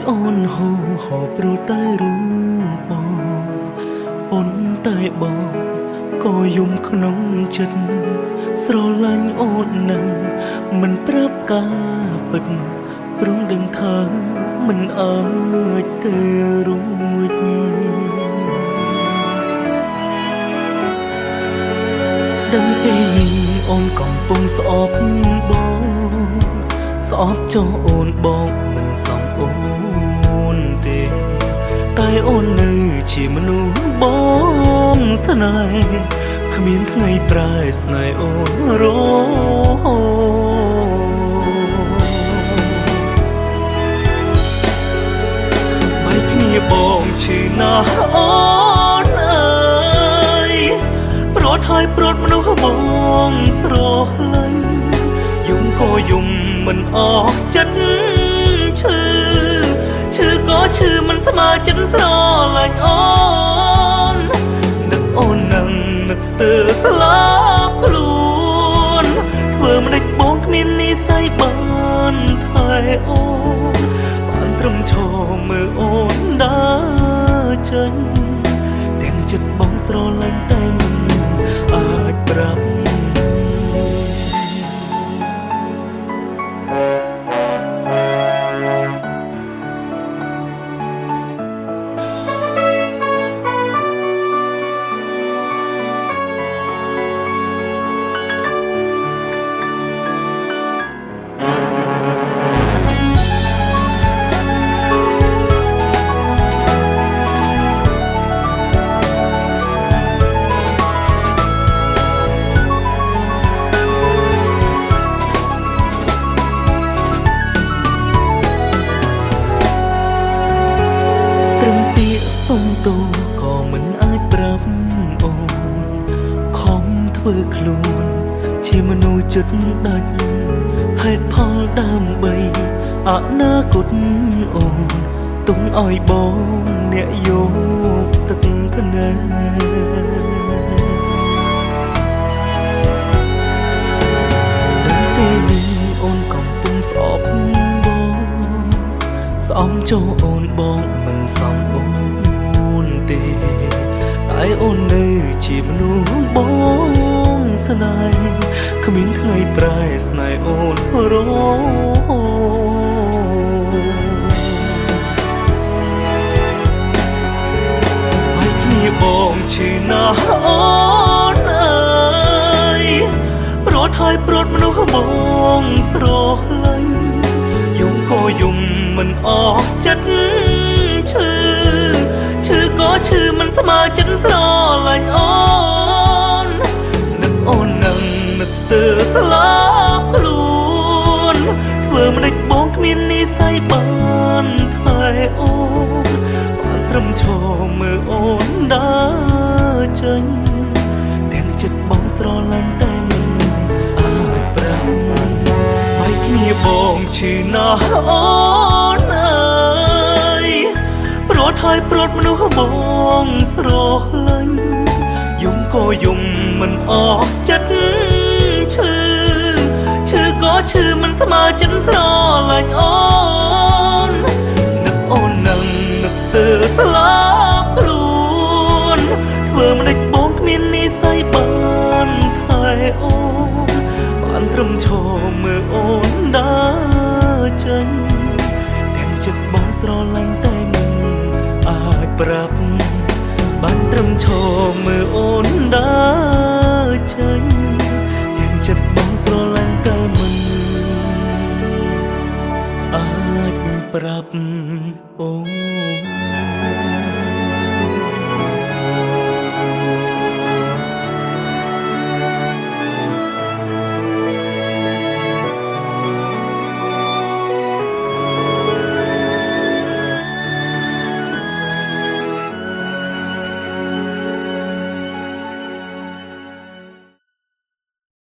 អូនហូហូព្រោះតែរូបបងប៉ុន្តែបងក៏យំក្នុងចិត្តស្រឡាញ់អូននឹងមិនប្រាប់ការពិតព្រោះដឹងថាមិនអាចទៅរួចដឹងពេលនេះអូនកំពុងស្អប់បងស្អប់ចោះអូនបងមិនសមអូនទេតែអូននៅជាមនុស្សបងស្នេហ៍គ្មានថ្ងៃប្រែស្នេហ៍អូនរបែកគ្នាបងឈឺណាស់អូនអើយប្រត់ហើយប្រត់មនុស្សបងស្រឡាញ់យំក៏យំមិនអស់ចិត្តឈឺក៏ឈឺមិនស្មើចិត្តស្រឡាញ់អូននឹកអូននឹងនឹកស្ទើរស្លាប់ខ្លួនធ្វើមិនដេចបងគ្មាននិស្ស័យបានថែអូនបានត្រឹមឈរមើលអូនដើរចេញទាំងចិត្តបងស្រឡាញ់តែមិនអាចប្រាប់សុំទោសក៏មិនអាចប្រាប់អូនខំធ្វើខ្លួនជាមនុស្សចិត្តដាច់ហេតុផលដើម្បីអនាគតអូនទុំឲ្យបងអ្នកយកទឹកភ្នែកដឹងទេនេះអូនកំពុងស្អប់បងស្អំចូលអូនបងមិនសមអូនទេតែអូននៅជាមនុស្សបងស្នេហ៍គ្មានថ្ងៃប្រែស្នេហ៍អូនរហើយគ្នាបងឈឺណាស់អូនអើយប្រត់ហើយប្រត់មនុស្សបងស្រឡាញ់យំក៏យំមិនអស់ចិត្តឈឺក៏ឈឺមិនស្មើចិត្តស្រឡាញ់អូននឹកអូននឹងនឹកស្ទើរស្លាប់ខ្លួនធ្វើមិនដេចបងគ្មាននិស្ស័យបានថែអូនបានត្រឹមឈរមើលអូនដើរចេញទាំងចិត្តបងស្រឡាញ់តែមិនអាចប្រាប់បែកគ្នាបងឈឺណាស់អូនអើយប្រត់ហើយប្រត់មនុស្សបងស្រឡាញ់យំក៏យំមិនអស់ចិត្តឈឺក៏ឈឺមិនស្មើចិត្តស្រឡាញ់អូននឹកអូននឹងនឹកស្ទើរស្លាប់